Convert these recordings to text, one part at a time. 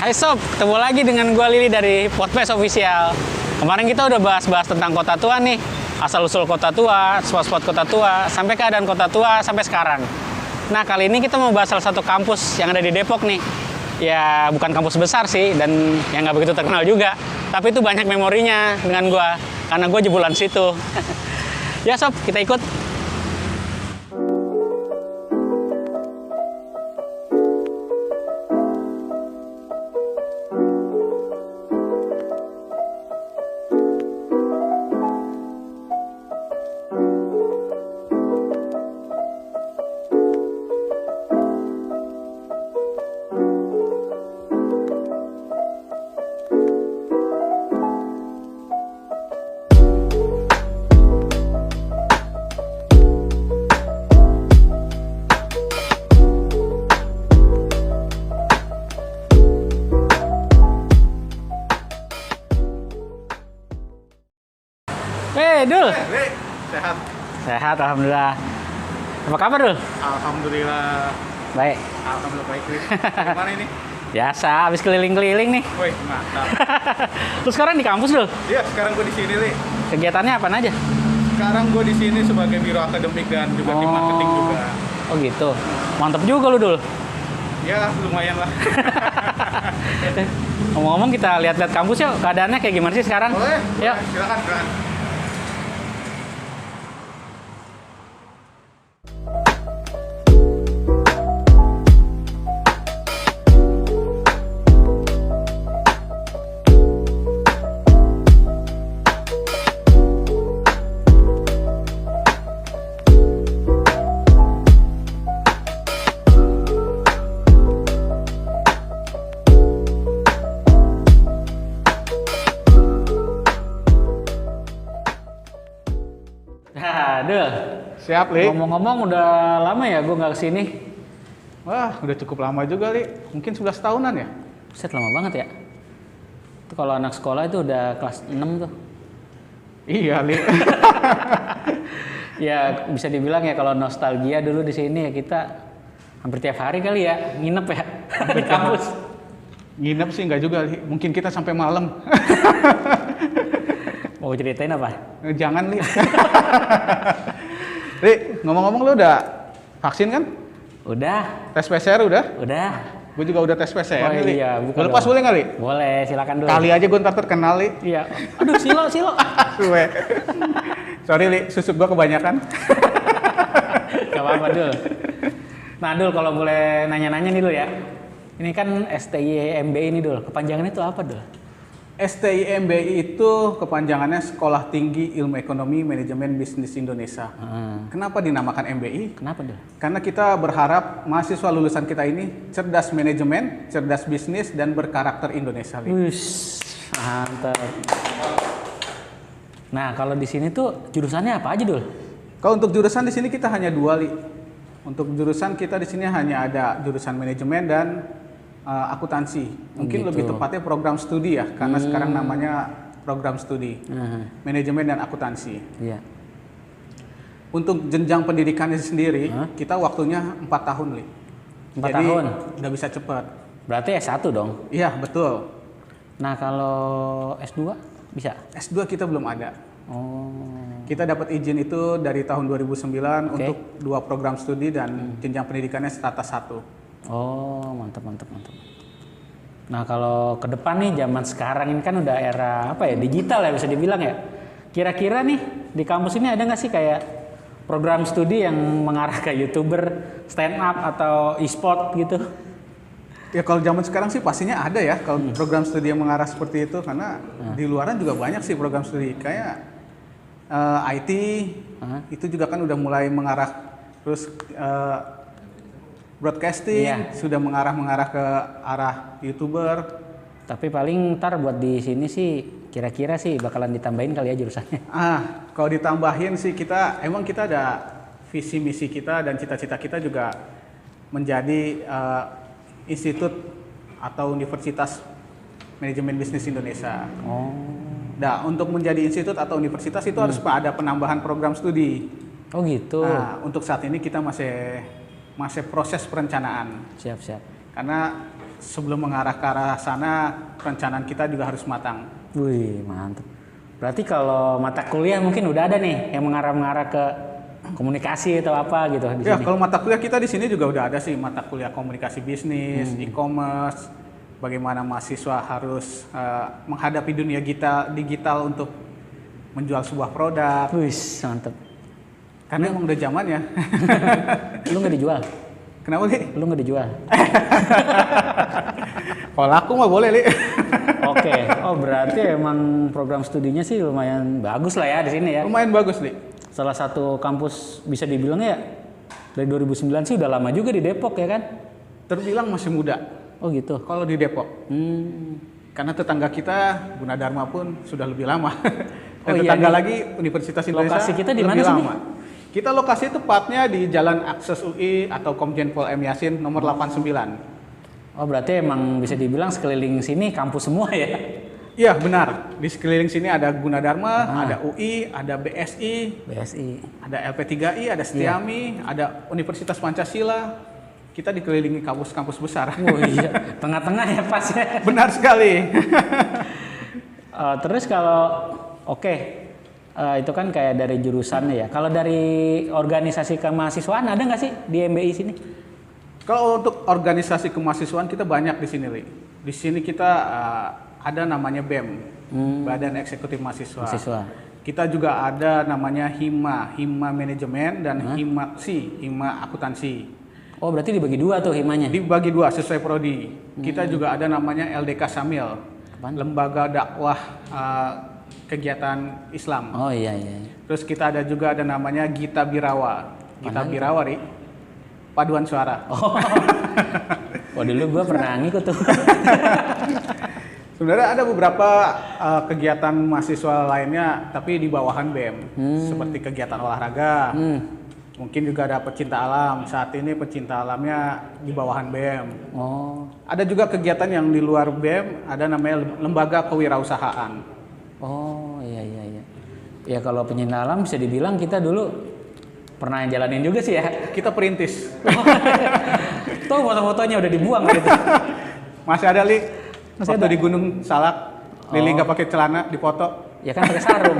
Hai Sob, ketemu lagi dengan gua Lili dari Podcast Official. Kemarin kita udah bahas-bahas tentang kota tua nih, asal-usul kota tua, spot-spot kota tua, sampai keadaan kota tua sampai sekarang. Nah, kali ini kita mau bahas salah satu kampus yang ada di Depok nih. Ya, bukan kampus besar sih, dan yang nggak begitu terkenal juga. Tapi itu banyak memorinya dengan gua, karena gua jebolan situ. Ya Sob, kita ikut. Dul. Sehat. Sehat, alhamdulillah. Apa kabar, Dul? Alhamdulillah. Baik. Alhamdulillah baik. Gimana ini? Biasa, habis keliling-keliling nih. Wih, mantap. Lu sekarang di kampus, Dul? Iya, sekarang gue di sini, Li. Kegiatannya apaan aja? Sekarang gue di sini sebagai biro akademik dan juga tim marketing juga. Oh gitu. Mantap juga lu, Dul. Ya, lumayan lah. Ngomong-ngomong, kita lihat-lihat kampus yuk. Keadaannya kayak gimana sih sekarang? Boleh? Yuk. Silakan. Dul. Siap, Li. Ngomong-ngomong, udah lama ya gue nggak kesini? Wah, udah cukup lama juga, Li. Mungkin 11 tahunan ya? Set, lama banget ya. Itu kalau anak sekolah itu udah kelas 6 tuh. Iya, Li. Ya bisa dibilang ya kalau nostalgia dulu di sini ya kita hampir tiap hari kali ya nginep ya di kampus. Nginep sih nggak juga, Li. Mungkin kita sampai malam. Mau ceritain apa? Jangan, Li. Li, ngomong-ngomong lu udah vaksin kan? Udah. Tes PCR udah? Udah. Gue juga udah tes PCR Oh nih, Li. iya, buka Lu lepas dong. boleh nggak, Li? Boleh, silakan dulu. Kali aja gue ntar terkenal, Li. Iya. Aduh, silo. Suwe. Sorry, Li. Susuk gue kebanyakan. Gak apa-apa, Dul. Nah, Dul, kalau boleh nanya-nanya nih, Dul ya. Ini kan STIMBI ini, Dul. Kepanjangannya itu apa, Dul? STIMBI itu kepanjangannya Sekolah Tinggi Ilmu Ekonomi Manajemen Bisnis Indonesia. Kenapa dinamakan MBI? Kenapa, Dul? Karena kita berharap mahasiswa lulusan kita ini cerdas manajemen, cerdas bisnis, dan berkarakter Indonesia, Li. Wush, mantap. Nah, kalau di sini tuh jurusannya apa aja, Dul? Kalau untuk jurusan di sini kita hanya dua, Li. Untuk jurusan kita di sini hanya ada jurusan manajemen dan akuntansi. Mungkin Gitu. lebih tepatnya program studi ya, karena sekarang namanya program studi. Manajemen dan akuntansi. Iya. Untuk jenjang pendidikannya sendiri, kita waktunya 4 tahun, Li. 4 Jadi, tahun? nggak bisa cepat. Berarti S1 dong? Iya, betul. Nah, kalau S2 bisa? S2 kita belum ada. Oh. Kita dapat izin itu dari tahun 2009 Oke. untuk 2 program studi dan jenjang pendidikannya status 1. Oh, mantap. Nah, kalau ke depan nih zaman sekarang ini kan udah era apa ya? Digital ya bisa dibilang ya. Kira-kira nih di kampus ini ada nggak sih kayak program studi yang mengarah ke YouTuber, stand up atau e-sport gitu? Ya kalau zaman sekarang sih pastinya ada ya kalau program studi yang mengarah seperti itu, karena di luaran juga banyak sih program studi kayak IT itu juga kan udah mulai mengarah, terus broadcasting sudah mengarah ke arah YouTuber. Tapi paling ntar buat di sini sih kira-kira sih bakalan ditambahin kali ya jurusannya. Kalau ditambahin sih kita ada visi misi kita dan cita-cita kita juga menjadi institut atau universitas manajemen bisnis Indonesia. Oh. Nah, untuk menjadi institut atau universitas itu harus ada penambahan program studi. Oh gitu. Nah, untuk saat ini kita masih proses perencanaan. Siap. Karena sebelum mengarah ke arah sana, perencanaan kita juga harus matang. Wih, mantap. Berarti kalau mata kuliah mungkin udah ada nih yang mengarah-mengarah ke komunikasi atau apa gitu di Ya, sini. kalau mata kuliah kita di sini juga udah ada sih, mata kuliah komunikasi bisnis, e-commerce, bagaimana mahasiswa harus menghadapi dunia digital untuk menjual sebuah produk. Wih, mantap. Karena emang udah zamannya. Lu nggak dijual? Kenapa, Li? Lu nggak dijual? Kalau aku mah boleh, Li. Oke. Oh, berarti emang program studinya sih lumayan bagus lah ya di sini ya. Lumayan bagus, Li. Salah satu kampus bisa dibilang ya dari 2009 sih udah lama juga di Depok ya kan? Terbilang masih muda Oh gitu. kalau di Depok. Karena tetangga kita Gunadarma pun sudah lebih lama. Dan Oh iya, tetangga nih. lagi Universitas Indonesia Lokasi kita di lebih mana sih, lama. Kita lokasi tepatnya di Jalan Akses UI atau Komjen Pol M Yasin nomor 89. Oh berarti emang bisa dibilang sekeliling sini kampus semua ya? Iya benar, di sekeliling sini ada Gunadarma, ada UI, ada BSI, BSI. ada LP3I, ada Setiami, ada Universitas Pancasila. Kita dikelilingi kampus-kampus besar. Oh iya, tengah-tengah ya pas ya. Benar sekali. Terus kalau itu kan kayak dari jurusannya ya. Kalau dari organisasi kemahasiswaan ada nggak sih di MBI sini? Kalau untuk organisasi kemahasiswaan kita banyak di sini, Li. Di sini kita ada namanya BEM, Badan Eksekutif Mahasiswa. Kita juga ada namanya Hima Manajemen dan Himaksi, Hima Akuntansi. Oh berarti dibagi dua tuh himanya? Dibagi dua sesuai prodi. Kita juga ada namanya LDK Samil, Lembaga Dakwah Kegiatan Islam. Oh iya. Terus kita juga ada namanya Gita Birawa. Gita Birawa, Ri. Paduan suara. Oh. Wah dulu gua pernah ngikut tuh. Sebenarnya ada beberapa kegiatan mahasiswa lainnya, tapi di bawahan BEM, seperti kegiatan olahraga. Mungkin juga ada pecinta alam. Saat ini pecinta alamnya di bawahan BEM. Oh. Ada juga kegiatan yang di luar BEM, ada namanya lembaga kewirausahaan. Oh iya. Ya kalau pecinta alam bisa dibilang kita dulu pernah jalanin juga sih ya. Kita perintis. Tuh foto-fotonya udah dibuang gitu. Masih ada, Li. Masih Waktu ada? di Gunung Salak, Lili nggak pakai celana, dipoto. Ya kan pakai sarung.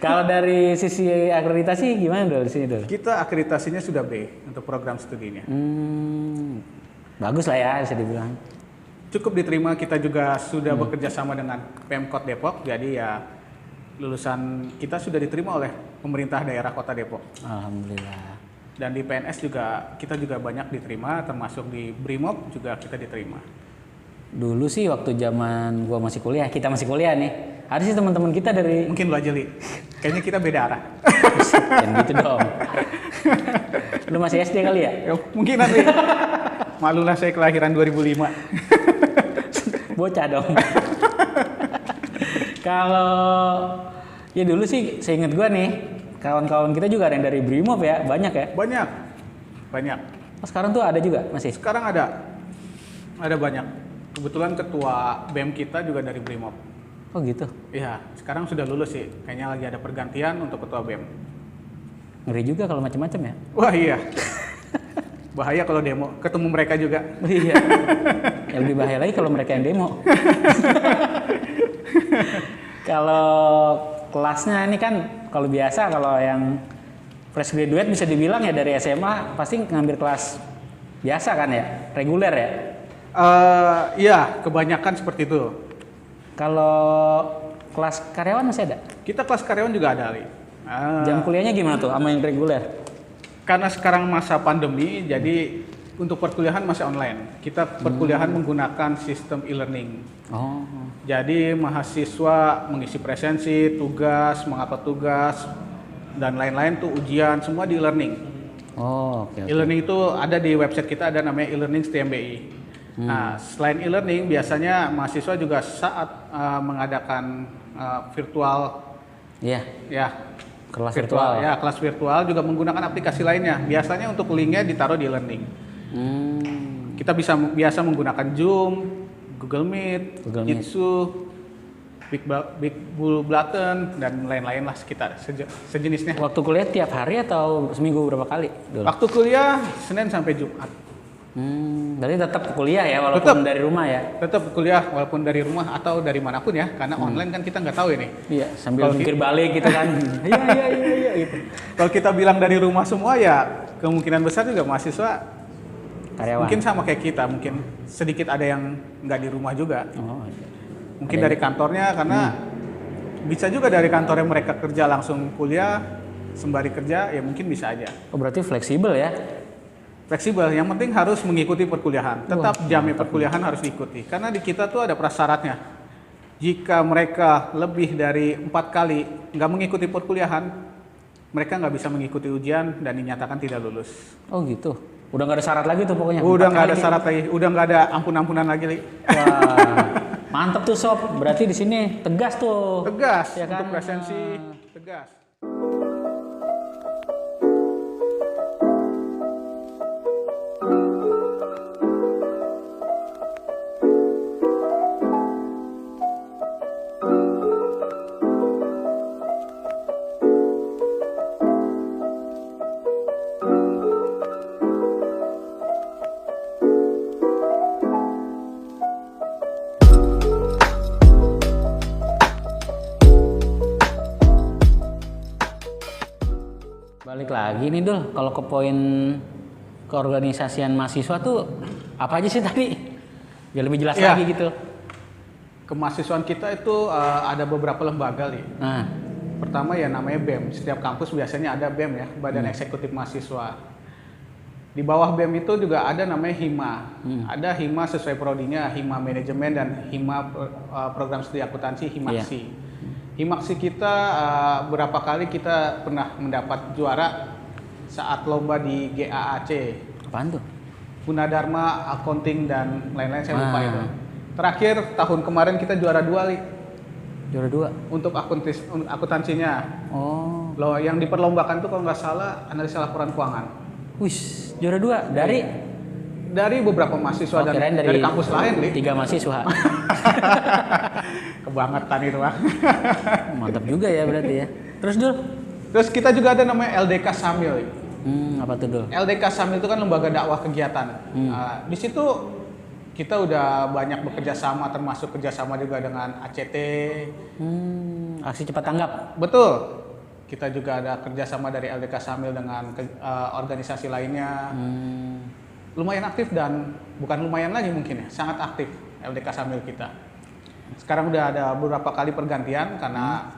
Kalau dari sisi akreditasi gimana dulu di sini dulu? Kita akreditasinya sudah B untuk program studinya. Bagus lah ya bisa dibilang. Cukup diterima, kita juga sudah bekerja sama dengan Pemkot Depok, jadi ya lulusan kita sudah diterima oleh pemerintah daerah Kota Depok. Alhamdulillah. Dan di PNS juga kita juga banyak diterima, termasuk di Brimob juga kita diterima. Dulu sih waktu zaman gua masih kuliah, kita masih kuliah nih. Ada sih teman-teman kita dari Mungkin lu aja, Li. Kayaknya kita beda arah. Jangan gitu dong. Lu masih SD kali ya? Ya, mungkin nanti. Malulah saya kelahiran 2005. Bocah dong. Kalau ya dulu sih seingat gua nih, kawan-kawan kita juga ada yang dari Brimob ya, banyak ya? Banyak. Oh, sekarang tuh ada juga masih? Sekarang ada banyak. Kebetulan ketua BEM kita juga dari Brimob. Oh gitu? Iya, sekarang sudah lulus sih. Kayaknya lagi ada pergantian untuk ketua BEM. Ngeri juga kalau macam-macam ya? Wah iya. Bahaya kalau demo, ketemu mereka juga. Iya. Yang lebih bahaya lagi kalau mereka yang demo. Kalau kelasnya ini kan kalau biasa kalau yang fresh graduate bisa dibilang ya dari SMA pasti ngambil kelas biasa kan ya, reguler ya. Iya, kebanyakan seperti itu. Kalau kelas karyawan masih ada? Kita kelas karyawan juga ada, Li. Jam kuliahnya gimana tuh sama yang reguler? Karena sekarang masa pandemi, jadi untuk perkuliahan masih online. Kita perkuliahan menggunakan sistem e-learning. Oh. Jadi mahasiswa mengisi presensi, tugas, mengupload tugas, dan lain-lain tuh ujian, semua di e-learning. Oh, oke. E-learning itu ada di website kita, ada namanya e-learning STMBI. Nah, selain e-learning, biasanya mahasiswa juga saat mengadakan virtual, Iya, ya kelas virtual. ya kelas virtual juga menggunakan aplikasi lainnya. Biasanya untuk linknya ditaruh di e-learning. Kita biasa menggunakan Zoom, Google Meet, Jitsu, Big Blue Button, dan lain-lain lah sekitar sejenisnya. Waktu kuliah tiap hari atau seminggu berapa kali? Dulu? Waktu kuliah Senin sampai Jumat. Berarti tetap kuliah ya walaupun Tetap. dari rumah ya? Tetap kuliah walaupun dari rumah atau dari manapun ya, karena online kan kita nggak tahu ini. Iya, sambil Kalau mikir balik gitu kan. Iya gitu. Kalau kita bilang dari rumah semua ya kemungkinan besar juga mahasiswa Karyawan. mungkin sama kayak kita, mungkin sedikit ada yang nggak di rumah juga. Oh, iya. Mungkin dari kantornya karena bisa juga dari kantornya mereka kerja langsung kuliah sembari kerja ya mungkin bisa aja. Oh, berarti fleksibel ya? Fleksibel, yang penting harus mengikuti perkuliahan. Tetap jamnya perkuliahan harus diikuti. Karena di kita tuh ada prasyaratnya. Jika mereka lebih dari 4 kali nggak mengikuti perkuliahan, mereka nggak bisa mengikuti ujian dan dinyatakan tidak lulus. Oh gitu. Udah nggak ada syarat lagi tuh pokoknya. Udah 4 nggak kali ada syarat lagi, udah nggak ada ampun-ampunan lagi. Li. Wah, mantep tuh sob. Berarti di sini tegas tuh. Tegas Ya kan? untuk presensi, tegas. Balik lagi nih Dul, kalau ke poin keorganisasian mahasiswa tuh apa aja sih tadi? Biar lebih jelas Iya. lagi gitu. Kemahasiswaan kita itu ada beberapa lembaga, Li. Nah, Pertama ya namanya BEM. Setiap kampus biasanya ada BEM ya, Badan Eksekutif Mahasiswa. Di bawah BEM itu juga ada namanya HIMA. Ada HIMA sesuai prodinya, HIMA Manajemen dan HIMA Program Studi Akuntansi, HIMAKSI. HIMAKSI kita berapa kali kita pernah mendapat juara saat lomba di GAAC. apaan tuh? Gunadarma, Accounting dan lain-lain saya lupa itu. Terakhir tahun kemarin kita juara 2, Li. Juara 2. Untuk akuntansinya. Oh, Loh, yang diperlombakan tuh kalau nggak salah analisa laporan keuangan. wis, juara 2 dari Dari beberapa mahasiswa dan kirain dari kampus lain, Li. 3 mahasiswa. Kebangetan itu, Bang. Mantap juga ya berarti ya. Terus Dul? Terus kita juga ada namanya LDK Samil, Li. Apa tuh Dul? LDK Samil itu kan lembaga dakwah kegiatan. Di situ kita udah banyak bekerja sama, termasuk kerjasama juga dengan ACT. Aksi cepat tanggap. Betul. Kita juga ada kerjasama dari LDK Samil dengan organisasi lainnya. Lumayan aktif dan bukan lumayan lagi mungkin ya, sangat aktif LDK Samil kita. Sekarang udah ada beberapa kali pergantian karena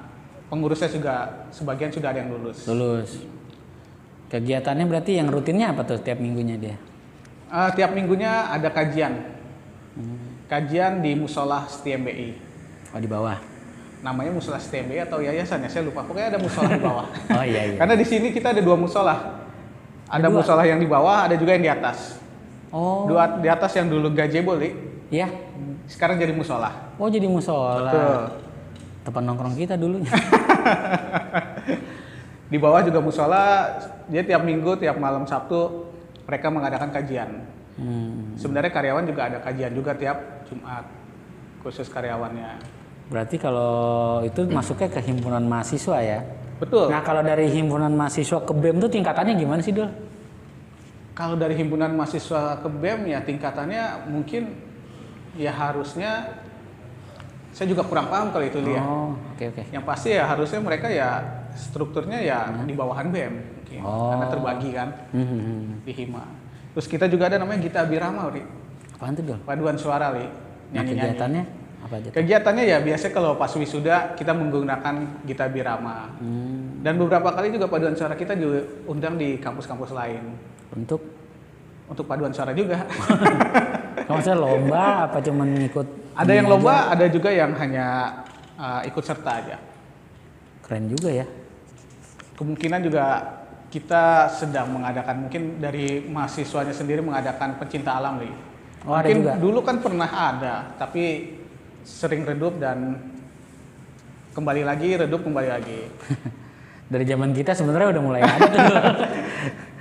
pengurusnya juga sebagian sudah ada yang lulus. Kegiatannya berarti yang rutinnya apa tuh tiap minggunya dia? Tiap minggunya ada kajian. Kajian di Musola STMBI. Oh, di bawah. Namanya Musola STMBI atau yayasan ya, saya lupa. Pokoknya ada musola di bawah. Oh iya. Karena di sini kita ada 2 musola. Ada musola yang di bawah, ada juga yang di atas. Oh. Di atas yang dulu gazebo, Li. Iya. Sekarang jadi musola. Oh, jadi musola. Betul. Tempat nongkrong kita dulunya. Di bawah juga musola, dia tiap minggu, tiap malam Sabtu mereka mengadakan kajian. Sebenarnya karyawan juga ada kajian juga tiap Jumat, khusus karyawannya. Berarti kalau itu masuknya ke himpunan mahasiswa ya? Betul. Nah, kalau dari himpunan mahasiswa ke BEM tuh tingkatannya gimana sih, Dul? Kalau dari himpunan mahasiswa ke BEM ya tingkatannya mungkin ya harusnya, saya juga kurang paham kalau itu Lia. Oh, oke. Yang pasti ya harusnya mereka ya strukturnya ya di bawahan BEM mungkin. Karena terbagi kan di HIMA. Terus kita juga ada namanya Gita Abirama, Ri. Apaan tuh, Dul? Paduan suara, Ri. Nah, kegiatannya apa aja tuh? Kegiatannya ya biasanya kalau pas wisuda kita menggunakan Gita Abirama. Dan beberapa kali juga paduan suara kita diundang di kampus-kampus lain. Untuk paduan suara juga. Kamu maksudnya lomba apa cuman ngikut? Ada yang lomba, ada juga yang hanya ikut serta aja. Keren juga ya. Kemungkinan juga kita sedang mengadakan, mungkin dari mahasiswanya sendiri mengadakan pecinta alam, Li. Oh, ada mungkin juga? dulu kan pernah ada, tapi sering redup dan kembali lagi, redup kembali lagi. Dari zaman kita sebenarnya udah mulai ada tuh.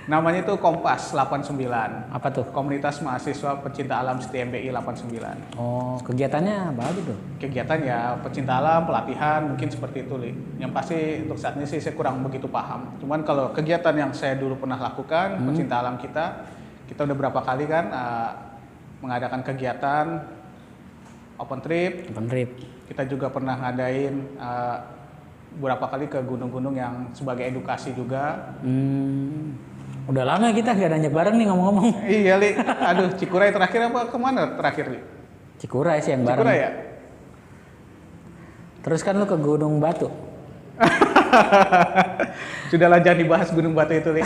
Namanya itu Kompas 89. Apa tuh? Komunitas Mahasiswa Pecinta Alam STMBI 89. Oh, kegiatannya apa aja tuh? Kegiatan ya pecinta alam, pelatihan, mungkin seperti itu, Li. Yang pasti untuk saat ini sih saya kurang begitu paham. Cuman kalau kegiatan yang saya dulu pernah lakukan, pecinta alam kita kita udah berapa kali kan mengadakan kegiatan open trip. Open trip. Kita juga pernah ngadain beberapa kali ke gunung-gunung yang sebagai edukasi juga. Udah lama kita gak nanya bareng nih ngomong-ngomong. Iya Li, aduh Cikuray terakhir apa kemana terakhir Li? Cikuray sih yang bareng. Cikuray ya? Terus kan lu ke Gunung Batu. Sudahlah jangan dibahas Gunung Batu itu Li.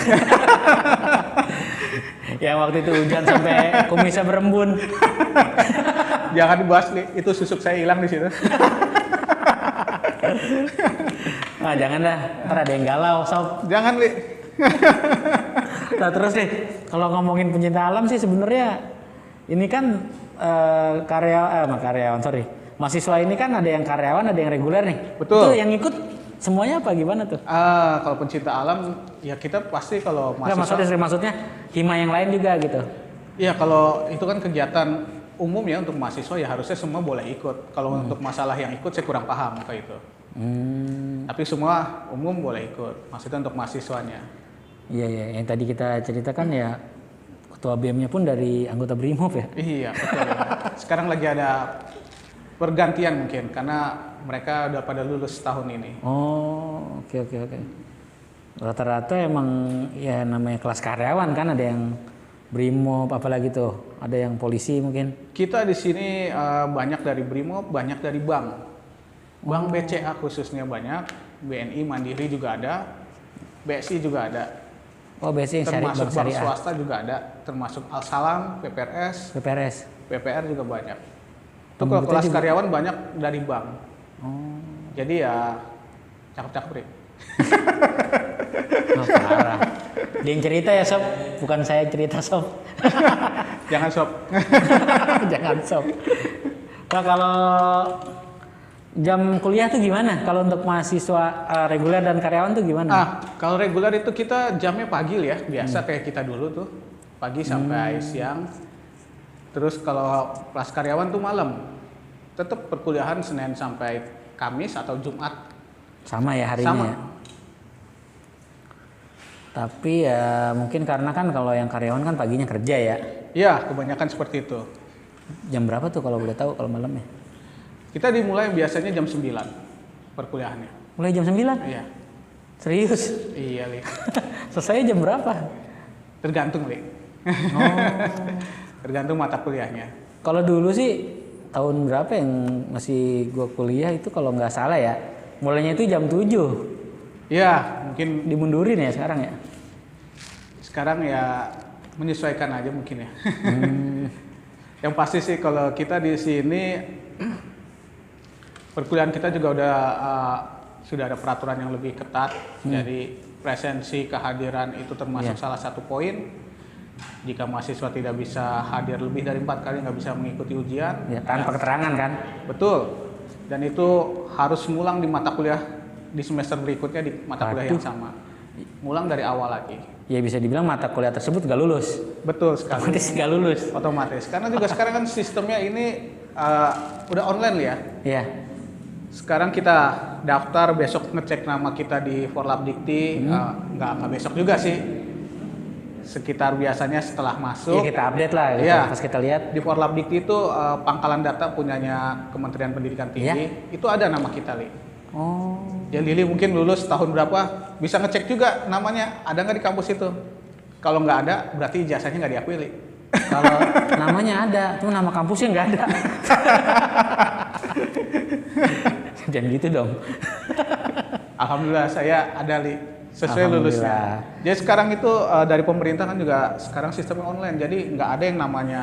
Yang waktu itu hujan sampai kumisnya berembun. Jangan dibahas Li, itu susuk saya hilang di situ. Nah jangan dah, ntar ada yang galau sob. Jangan Li. Nah terus nih, kalau ngomongin pencinta alam sih sebenarnya ini kan mahasiswa ini kan ada yang karyawan, ada yang reguler nih. Betul. Itu yang ikut semuanya apa gimana tuh? Kalau pencinta alam, ya kita pasti kalau Nggak, maksudnya hima yang lain juga gitu. Iya, kalau itu kan kegiatan umum ya untuk mahasiswa ya harusnya semua boleh ikut. Kalau untuk masalah yang ikut saya kurang paham kayak itu. Tapi semua umum boleh ikut. Maksudnya untuk mahasiswanya. Iya, yang tadi kita ceritakan ya ketua BEM-nya pun dari anggota BRIMOB ya. Iya, betul. Sekarang lagi ada pergantian mungkin karena mereka udah pada lulus tahun ini. Oh, oke. Rata-rata emang ya namanya kelas karyawan kan, ada yang BRIMOB apalagi tuh, ada yang polisi mungkin. Kita di sini banyak dari BRIMOB, banyak dari bank. Bank BCA khususnya banyak, BNI Mandiri juga ada, BSI juga ada. Oh, BSI yang termasuk bank syariah. swasta juga ada, termasuk Al-Salam, PPRS, PPR juga banyak. Itu kalau kelas juga karyawan banyak dari bank. Jadi ya cakep-cakep Rik. Oh, parah. Dia yang cerita ya sob, bukan saya cerita sob. Jangan sob. Jangan sob. Nah, kalau jam kuliah tuh gimana? Kalau untuk mahasiswa reguler dan karyawan tuh gimana? Kalau reguler itu kita jamnya pagi ya, biasa kayak kita dulu tuh, pagi sampai siang. Terus kalau kelas karyawan tuh malam, tetap perkuliahan Senin sampai Kamis atau Jumat. Sama ya harinya. Sama. Ya? Tapi ya mungkin karena kan kalau yang karyawan kan paginya kerja ya. Iya, kebanyakan seperti itu. Jam berapa tuh kalau boleh tahu kalau malamnya? Kita dimulai biasanya jam 9 perkuliahannya. Mulai jam 9? Iya. Serius? Iya, Li. Selesai jam berapa? Tergantung, Li. Tergantung mata kuliahnya. Kalau dulu sih tahun berapa yang masih gua kuliah itu kalau nggak salah ya, mulainya itu jam 7. Iya, mungkin dimundurin ya sekarang ya. Sekarang ya menyesuaikan aja mungkin ya. Yang pasti sih kalau kita di sini perkuliahan kita juga sudah ada peraturan yang lebih ketat. Jadi presensi kehadiran itu termasuk salah satu poin. Jika mahasiswa tidak bisa hadir lebih dari 4 kali nggak bisa mengikuti ujian. Ya, tanpa keterangan kan? Betul. Dan itu harus ngulang di mata kuliah di semester berikutnya di mata kuliah yang sama. Ngulang dari awal lagi. Ya bisa dibilang mata kuliah tersebut nggak lulus. Betul sekali. Otomatis nggak lulus. Otomatis. Karena juga sekarang kan sistemnya ini udah online ya. Iya. Sekarang kita daftar, besok ngecek nama kita di Forlabdikti, nggak besok juga sih. Sekitar biasanya setelah masuk. Iya kita update lah gitu. Ya, Pas kita lihat. di Forlabdikti itu pangkalan data punyanya Kementerian Pendidikan Tinggi. Itu ada nama kita, Li. Oh. Ya Lili mungkin lulus tahun berapa, bisa ngecek juga namanya ada nggak di kampus itu. Kalau nggak ada, berarti ijazahnya nggak diakui, Li. Kalau namanya ada, cuma nama kampusnya nggak ada. Jangan gitu dong. Alhamdulillah saya ada, Li, sesuai lulusnya. Jadi sekarang itu dari pemerintah kan juga sekarang sistemnya online, jadi nggak ada yang namanya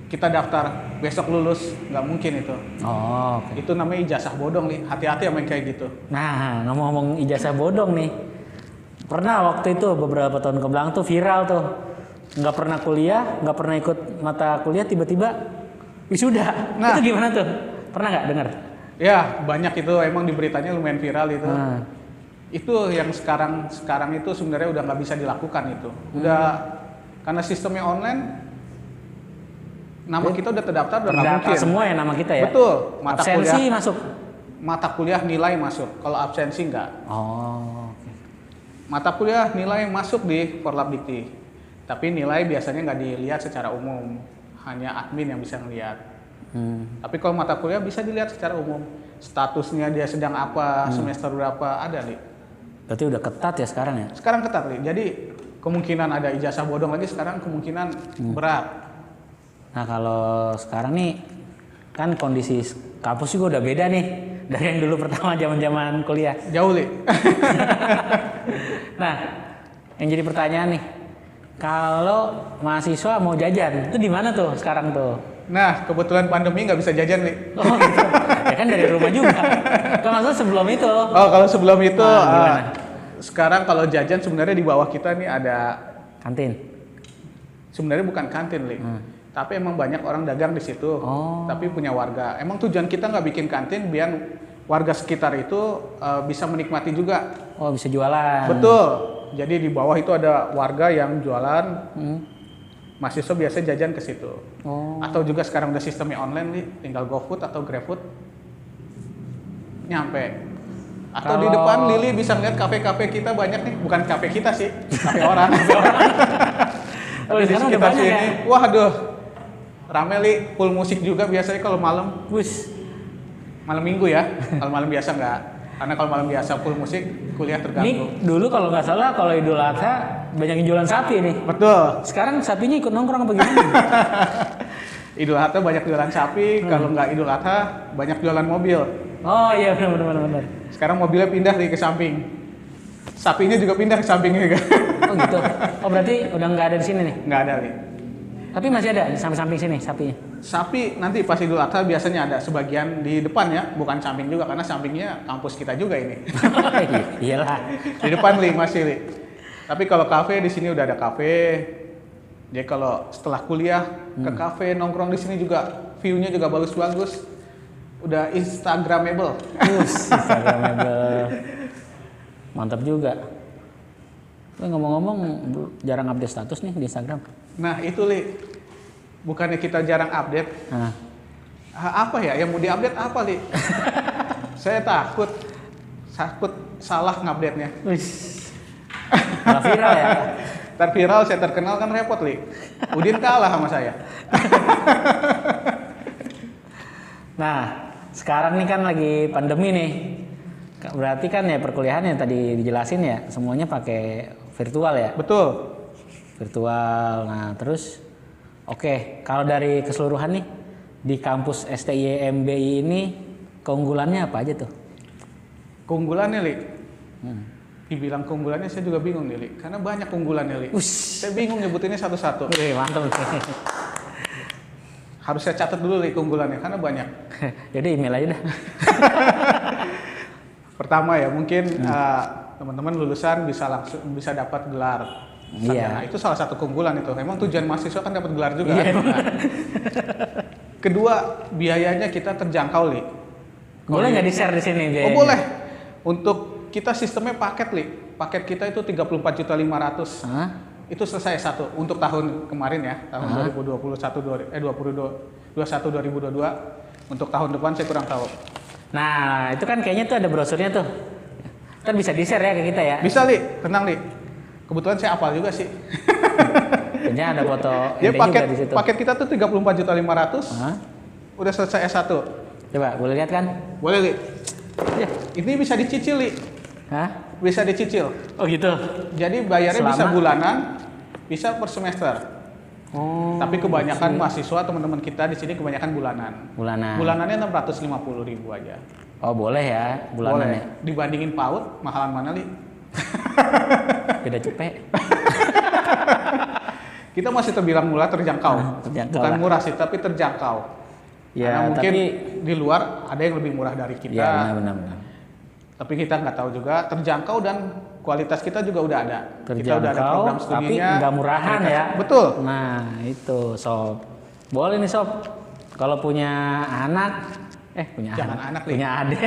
kita daftar besok lulus, nggak mungkin itu. Oh. Okay. Itu namanya ijazah bodong, Li. Hati-hati sama yang kayak gitu. Nah, ngomong-ngomong ijazah bodong nih. Pernah waktu itu beberapa tahun kebelakang tuh viral tuh. Nggak pernah kuliah, nggak pernah ikut mata kuliah, tiba-tiba wisuda. Nah, itu gimana tuh? Pernah nggak dengar? Ya, banyak itu emang di beritanya lumayan viral itu. Itu yang sekarang itu sebenarnya udah nggak bisa dilakukan itu. Udah karena sistemnya online, nama kita udah terdaftar, udah nggak mungkin. Semua ya nama kita ya? Betul. Mata absensi kuliah masuk? Mata kuliah nilai masuk, kalau absensi enggak. Oh. Okay. Mata kuliah nilai masuk di Forlabdikti. Tapi nilai biasanya nggak dilihat secara umum, hanya admin yang bisa ngelihat. Tapi kalau mata kuliah bisa dilihat secara umum. Statusnya dia sedang apa, semester berapa, ada, Li. Berarti udah ketat ya sekarang ya? Sekarang ketat, Li. Jadi kemungkinan ada ijazah bodong lagi sekarang kemungkinan berat. Nah kalau sekarang nih kan kondisi kampus juga udah beda nih dari yang dulu pertama zaman kuliah. Jauh, Li. Nah, yang jadi pertanyaan nih, kalau mahasiswa mau jajan, itu di mana tuh sekarang tuh? Nah, kebetulan pandemi nggak bisa jajan, Li. Oh gitu. Ya kan dari rumah juga. Kalau maksudnya sebelum itu. Oh, kalau sebelum itu, gimana? Sekarang kalau jajan sebenarnya di bawah kita nih ada, Kantin. sebenarnya bukan kantin, Li. Tapi emang banyak orang dagang di situ. Oh. Tapi punya warga. Emang tujuan kita nggak bikin kantin biar warga sekitar itu bisa menikmati juga. Oh bisa jualan. Betul. Jadi di bawah itu ada warga yang jualan. Mahasiswa biasa jajan ke situ. Oh. Atau juga sekarang udah sistemnya online, Li. Tinggal GoFood atau GrabFood. Nyampe. Atau di depan Lili bisa ngeliat kafe-kafe kita banyak nih. Bukan kafe kita sih, kafe orang. Oh, Tapi di sekarang udah sekitar banyak sini, ya? waduh, rame, Li. Full musik juga biasanya kalau malam. Wis. Malam minggu ya. Kalau malam biasa nggak. Karena kalau malam biasa full musik, kuliah Ini terganggu. dulu kalau nggak salah kalau Idul Adha banyak yang jualan sapi nih. Betul. Sekarang sapinya ikut nongkrong apa gimana? Idul Adha banyak jualan sapi, kalau nggak Idul Adha banyak jualan mobil. Oh iya benar. Sekarang mobilnya pindah ke samping. Sapinya juga pindah ke samping juga. Oh gitu. Oh berarti udah nggak ada di sini nih. Nggak ada, Li. Tapi masih ada di samping sini sapinya. Sapi nanti pas Idul Adha biasanya ada sebagian di depan ya, bukan samping juga karena sampingnya kampus kita juga ini. Iyalah. Di depan, Li, masih, Li. Tapi kalau kafe di sini udah ada kafe. Jadi kalau setelah kuliah ke kafe nongkrong di sini juga view-nya juga bagus-bagus. Udah Instagramable. Instagramable. Mantap juga. Ngomong-ngomong jarang update status nih di Instagram. Nah, itu, Li. Bukannya kita jarang update. Nah. Apa ya yang mau diupdate apa, Li? Saya takut salah ngupdate-nya. Wis. Malah viral ya. Ntar viral, saya terkenal kan repot, Li. Udin kalah sama saya. Nah, sekarang nih kan lagi pandemi nih. Berarti kan ya perkuliahan yang tadi dijelasin ya, semuanya pakai virtual ya? Betul. Virtual. Nah, terus oke, kalau dari keseluruhan nih di kampus STI MBI ini keunggulannya apa aja tuh? Keunggulannya, Li. Dibilang keunggulannya saya juga bingung nih, Li. Karena banyak keunggulannya, Li. Saya bingung nyebutinnya satu-satu. Wih, mantap. Harus saya catat dulu, Li, keunggulannya karena banyak. Jadi email aja dah. Pertama ya, mungkin teman-teman lulusan bisa dapat gelar. Iya. Nah, itu salah satu keunggulan itu. Memang tujuan mahasiswa kan dapat gelar juga. Iya. Nah. Kedua, biayanya kita terjangkau, Li. Boleh nggak di-share di sini biayanya? Oh, boleh. Untuk kita sistemnya paket, Li. Paket kita itu 34.500.000. Hah? Itu selesai satu untuk tahun kemarin ya, tahun 2021 2022. Untuk tahun depan saya kurang tahu. Nah, itu kan kayaknya tuh ada brosurnya tuh. Ntar bisa di-share ya ke kita ya. Bisa, Li, tenang, Li. Kebetulan saya hafal juga sih. Kayaknya ada foto Ya, ente juga di situ. paket kita tuh 34.500.000. Hah? Udah selesai S1. Coba boleh lihat kan? Boleh, Li. Ya. Ini bisa dicicil, Li. Hah? Bisa dicicil. Oh gitu. Jadi bayarnya Selama? bisa bulanan, bisa per semester. Oh. Tapi kebanyakan mahasiswa teman-teman kita di sini kebanyakan bulanan. Bulanan. Bulanannya 650.000 aja. Oh boleh ya bulanannya. Boleh. Dibandingin PAUD, mahalan mana, Li? Beda cepet. Kita masih terbilang murah, terjangkau. Terjangkau Bukan lah. murah sih, tapi terjangkau. Ya, Karena mungkin tapi di luar ada yang lebih murah dari kita. ya benar-benar. Tapi kita nggak tahu juga, terjangkau dan kualitas kita juga udah ada. Kita udah ada Terjangkau, program tapi studinya. nggak murahan kualitas- ya. Betul. Nah itu sob. Boleh nih sob. Kalau punya anak, punya Jangan anak, Li. punya adik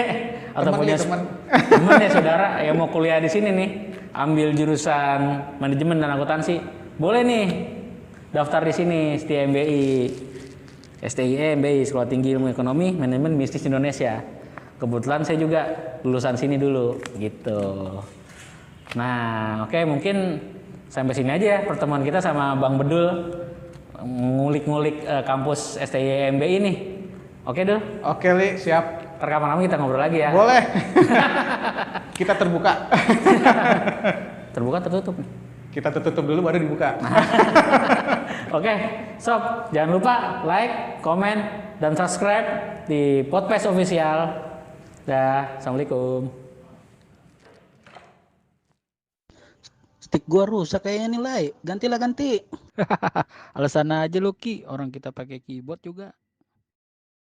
atau Temen, punya Li, temen. temen ya saudara yang mau kuliah di sini nih, ambil jurusan manajemen dan akuntansi, boleh nih daftar di sini STI MBI Sekolah Tinggi Ilmu Ekonomi Manajemen Bisnis Indonesia. Kebetulan saya juga lulusan sini dulu gitu. Nah, oke, mungkin Sampai sini aja ya pertemuan kita sama Bang Bedul ngulik-ngulik kampus STIMB ini. Oke, Dul. Oke, Li, siap. Kapan-kapan kita ngobrol lagi ya. Boleh. Kita terbuka. Terbuka tertutup. Kita tutup dulu baru dibuka. Oke, sob, jangan lupa like, komen, dan subscribe di Podcast Official. Dah, assalamualaikum. Stick gua rusak kayaknya nih, Lai. Ganti. Alasan aja lo Ki, orang kita pakai keyboard juga.